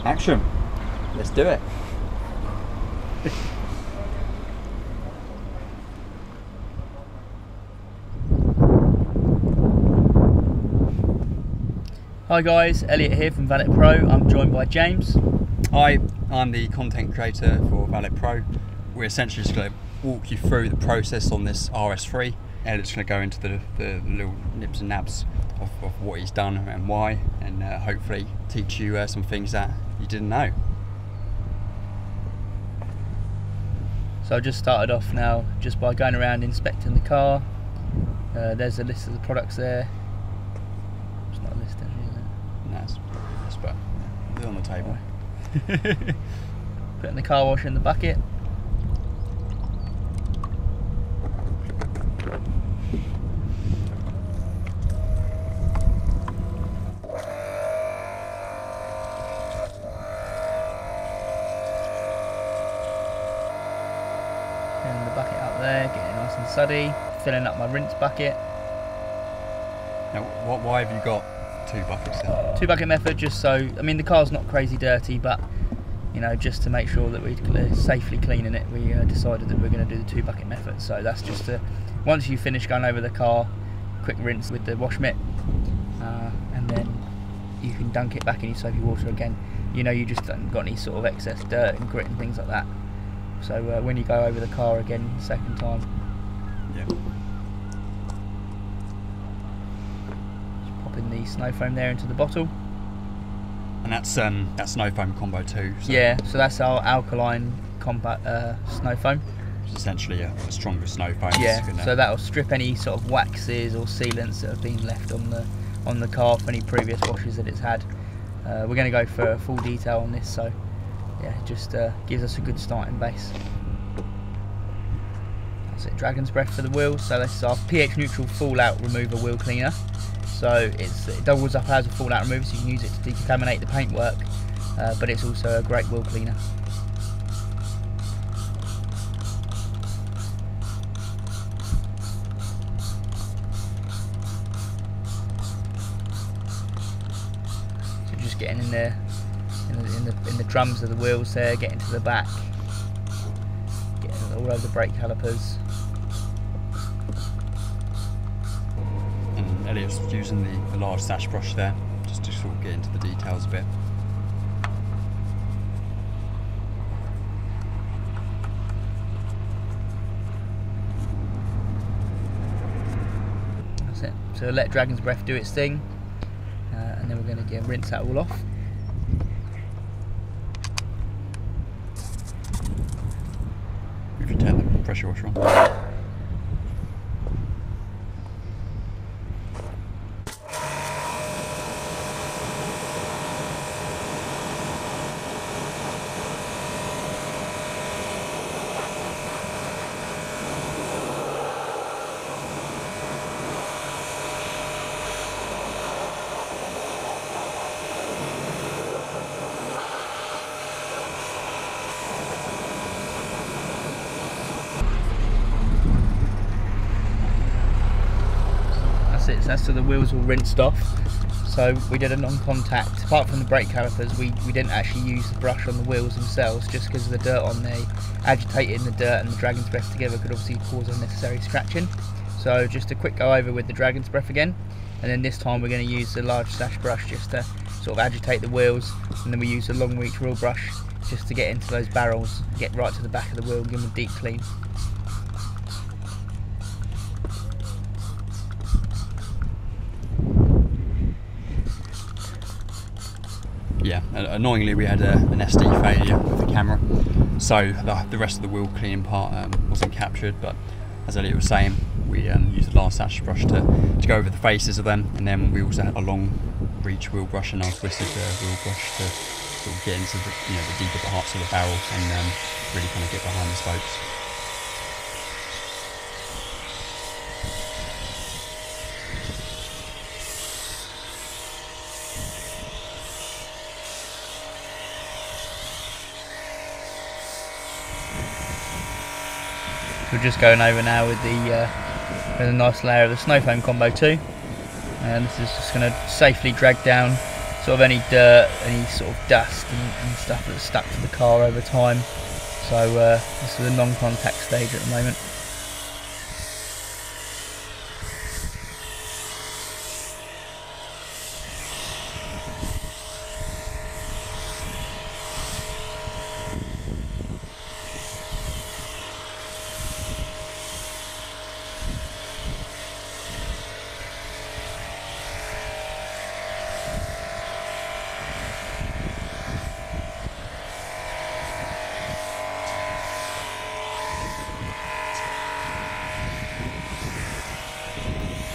Action. Let's do it. Hi guys, Elliot here from ValetPRO. I'm joined by James. Hi, I'm the content creator for ValetPRO. We're essentially just going to walk you through the process on this RS3. Elliot's going to go into the little nibs and nabs of what he's done and why, and hopefully teach you some things that you didn't know. So I just started off now just by going around inspecting the car. There's a list of the products there. It's not a list, is it? No, it's but it's on the table. Putting the car wash in the bucket. And the bucket up there, getting it nice and suddy. Filling up my rinse bucket. Now, why have you got two buckets there? Two bucket method, just so, I mean the car's not crazy dirty, but you know, just to make sure that we're safely cleaning it, we decided that we're going to do the two bucket method. So that's just once you finish going over the car, quick rinse with the wash mitt, and then you can dunk it back in your soapy water again. You know, you just haven't got any sort of excess dirt and grit and things like that. So when you go over the car again second time, yeah. Popping the snow foam there into the bottle. And that's snow foam combo 2. So yeah, so that's our alkaline compact snow foam. it's essentially a stronger snow foam. Yeah, so that'll strip any sort of waxes or sealants that have been left on the car from any previous washes that it's had. We're going to go for full detail on this, so yeah, it just gives us a good starting base. That's it, Dragon's Breath for the wheels. So this is our pH neutral fallout remover wheel cleaner. So it doubles up as a fallout remover, so you can use it to decontaminate the paintwork, but it's also a great wheel cleaner. So just getting in there, in the drums of the wheels there, getting to the back, getting all over the brake calipers. Elliot's using the large Sash brush there, just to sort of get into the details a bit. That's it. So let Dragon's Breath do its thing, and then we're going to rinse that all off. We can turn the pressure washer on. So that's so the wheels all rinsed off. So we did a non-contact, apart from the brake calipers, we didn't actually use the brush on the wheels themselves, just because of the dirt on there. Agitating the dirt and the Dragon's Breath together could obviously cause unnecessary scratching. So just a quick go over with the Dragon's Breath again, and then this time we're going to use the large Sash brush just to sort of agitate the wheels, and then we use the long reach wheel brush just to get into those barrels, get right to the back of the wheel and give them a deep clean. Yeah, annoyingly we had an SD failure with the camera, so the rest of the wheel cleaning part wasn't captured, but as Elliot was saying, we used the last Sash brush to go over the faces of them, and then we also had a long reach wheel brush and our twisted wheel brush to sort of get into the deeper parts of the barrel and really kind of get behind the spokes. We're just going over now with a nice layer of the snow foam combo 2, and this is just going to safely drag down sort of any dirt, any sort of dust and stuff that's stuck to the car over time. So this is a non-contact stage at the moment.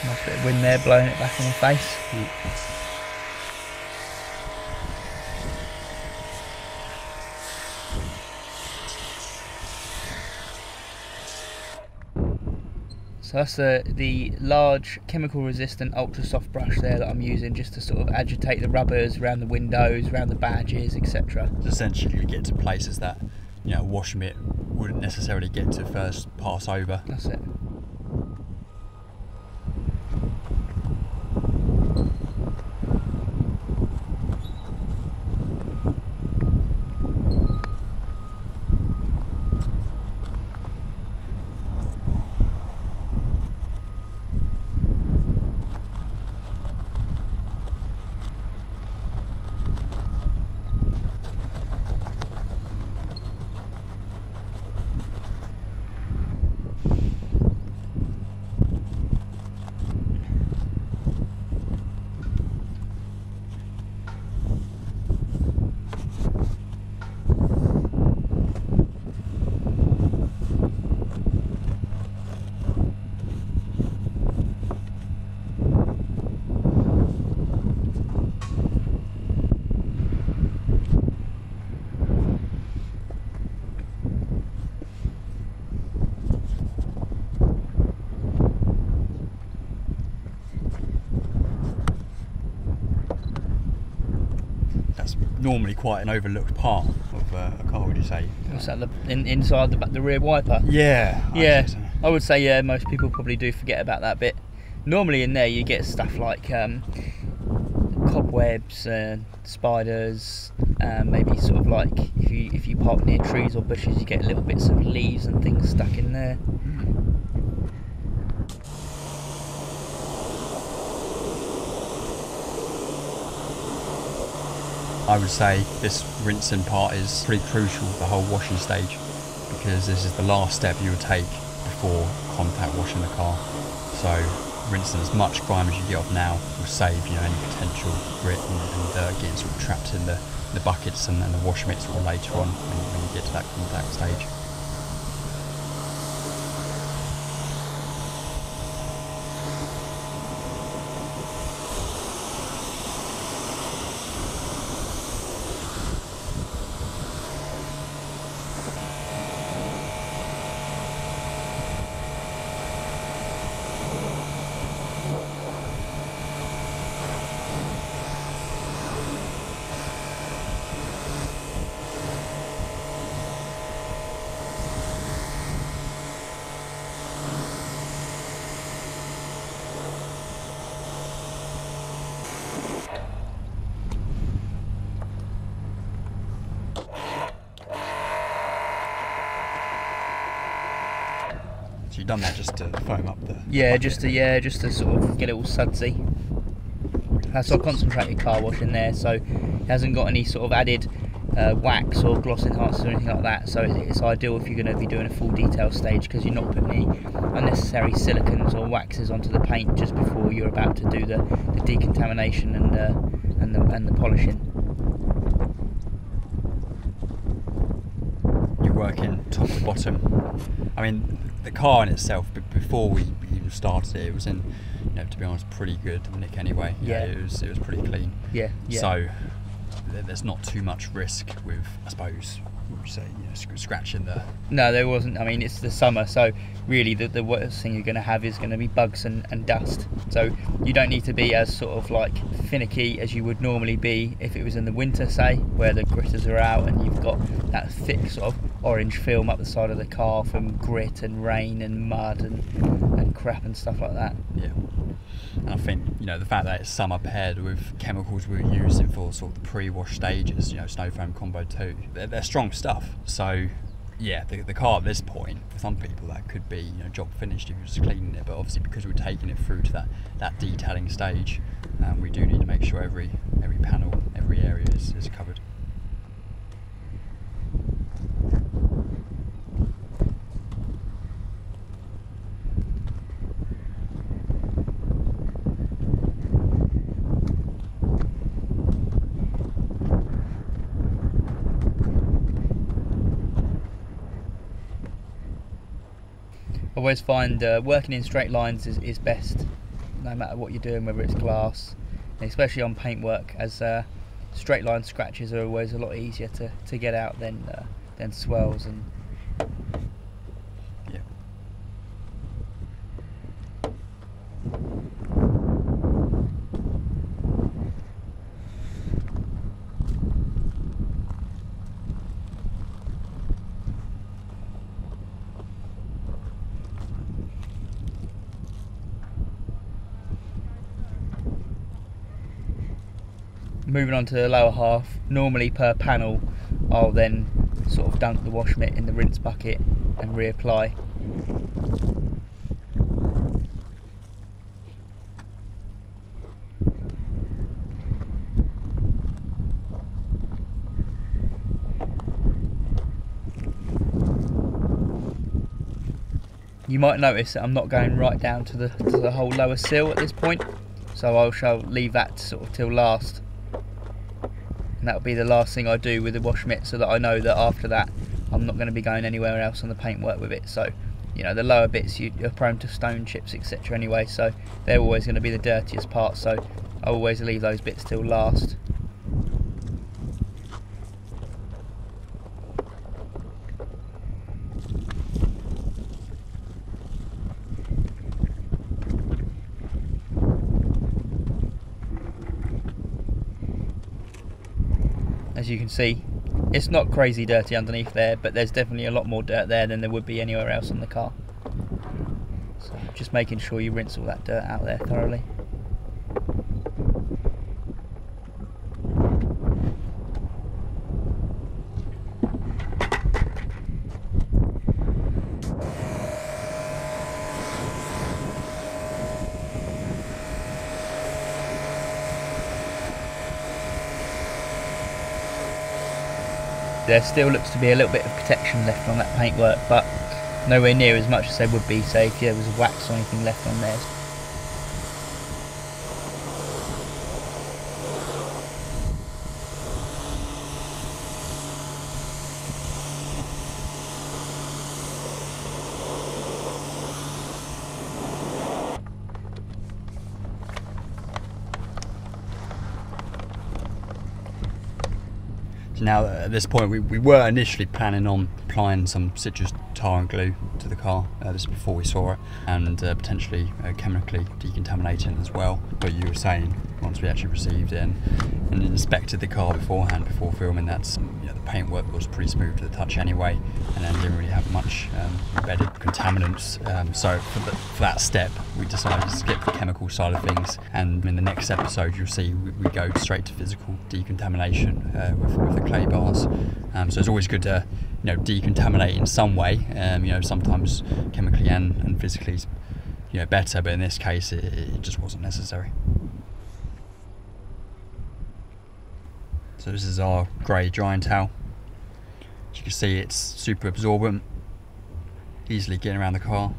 Nice bit of wind there blowing it back in the face. So that's the large chemical resistant ultra soft brush there that I'm using just to sort of agitate the rubbers around the windows, around the badges, etc. Essentially you get to places that, you know, a wash mitt wouldn't necessarily get to first pass over. That's it. Normally quite an overlooked part of a car, would you say? What's that, inside the rear wiper? Yeah. Yeah, I would say yeah, most people probably do forget about that bit. Normally in there you get stuff like cobwebs, spiders, maybe sort of like if you park near trees or bushes you get little bits of leaves and things stuck in there. I would say this rinsing part is pretty crucial, the whole washing stage, because this is the last step you would take before contact washing the car. So rinsing as much grime as you get off now will save, you know, any potential grit and dirt getting sort of trapped in the buckets and the wash mitts sort of later on when you get to that contact stage. So you've done that just to foam up the just to sort of get it all sudsy. That's our concentrated car wash in there, so it hasn't got any sort of added wax or gloss enhancers or anything like that. So it's ideal if you're going to be doing a full detail stage, because you're not putting any unnecessary silicons or waxes onto the paint just before you're about to do the decontamination and the polishing. You're working top to bottom. I mean, the car in itself, before we even started it, was in, you know, to be honest, pretty good nick anyway. Yeah. It was pretty clean. Yeah. So there's not too much risk with, I suppose, what would you say, you know, scratching the... No, there wasn't. I mean, it's the summer, so really the worst thing you're going to have is going to be bugs and dust. So you don't need to be as sort of like finicky as you would normally be if it was in the winter, say, where the gritters are out and you've got that thick sort of orange film up the side of the car from grit and rain and mud and crap and stuff like that. Yeah. And I think, you know, the fact that it's summer paired with chemicals we were using for sort of the pre-wash stages, you know, snow foam combo 2, they're strong stuff. So yeah, the car at this point, for some people that could be, you know, job finished if you're just cleaning it, but obviously because we're taking it through to that detailing stage, we do need to make sure every panel, every area is covered. I always find working in straight lines is best, no matter what you're doing, whether it's glass, and especially on paintwork, as straight line scratches are always a lot easier to get out than swells. And yeah. moving on to the lower half, normally per panel I'll then sort of dunk the wash mitt in the rinse bucket and reapply. You might notice that I'm not going right down to the whole lower sill at this point, so I shall leave that sort of till last. And that'll be the last thing I do with the wash mitt, so that I know that after that I'm not going to be going anywhere else on the paintwork with it. So, you know, the lower bits you're prone to stone chips, etc. anyway, so they're always going to be the dirtiest part, so I always leave those bits till last. As you can see, it's not crazy dirty underneath there, but there's definitely a lot more dirt there than there would be anywhere else on the car. So just making sure you rinse all that dirt out there thoroughly. There still looks to be a little bit of protection left on that paintwork, but nowhere near as much as there would be, say, if there was wax or anything left on there. Now at this point we were initially planning on applying some citrus tar and glue to the car, this is before we saw it, and potentially chemically decontaminating as well. But you were saying once we actually received it and inspected the car beforehand, before filming, that you know, the paintwork was pretty smooth to the touch anyway, and then didn't really have much embedded contaminants. So for that step we decided to skip the chemical side of things, and in the next episode you'll see we go straight to physical decontamination with the clay bars. So it's always good to, you know, decontaminate in some way. You know, sometimes chemically and physically, you know, better, but in this case it just wasn't necessary. So this is our grey drying towel. As you can see, it's super absorbent, easily getting around the car.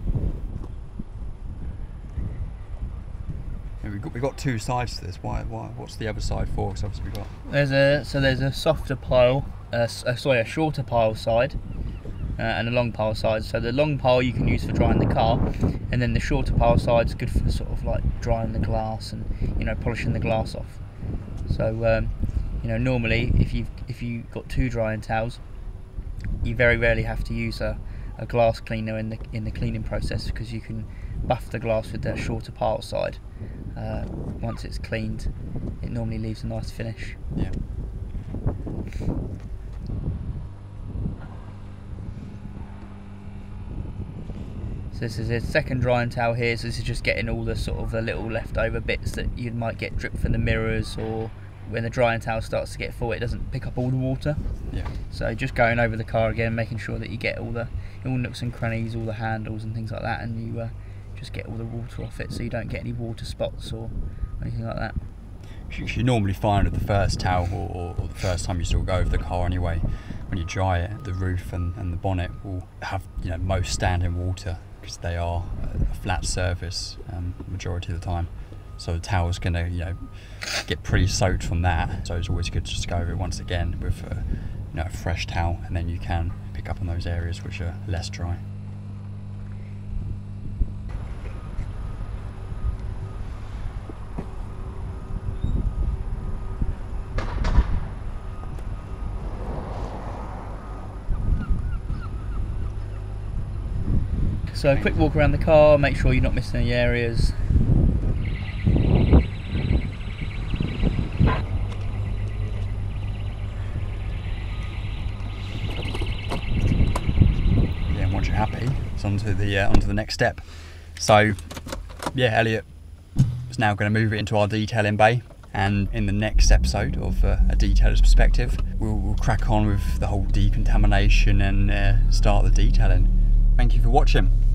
And we've got two sides to this. Why? What's the other side for? Because obviously we've got There's a softer pile, a shorter pile side, and a long pile side. So the long pile you can use for drying the car, and then the shorter pile side's good for sort of like drying the glass and, you know, polishing the glass off. So you know, normally if you've got two drying towels, you very rarely have to use a glass cleaner in the cleaning process, because you can buff the glass with the shorter pile side. Once it's cleaned, it normally leaves a nice finish. Yeah. So this is his second drying towel here, so this is just getting all the sort of the little leftover bits that you might get drip from the mirrors, or when the drying towel starts to get full it doesn't pick up all the water. Yeah. So just going over the car again, making sure that you get all nooks and crannies, all the handles and things like that, and you just get all the water off it so you don't get any water spots or anything like that. You normally find with the first towel or the first time you still go over the car anyway, when you dry it, the roof and the bonnet will have, you know, most standing water because they are a flat surface majority of the time. So the towel's going to, you know, get pretty soaked from that. So it's always good to just go over it once again with a fresh towel, and then you can pick up on those areas which are less dry. So a quick walk around the car, make sure you're not missing any areas. Yeah, and once you're happy, it's onto the next step. So yeah, Elliot is now going to move it into our detailing bay, and in the next episode of A Detailer's Perspective, we'll crack on with the whole decontamination and start the detailing. Thank you for watching.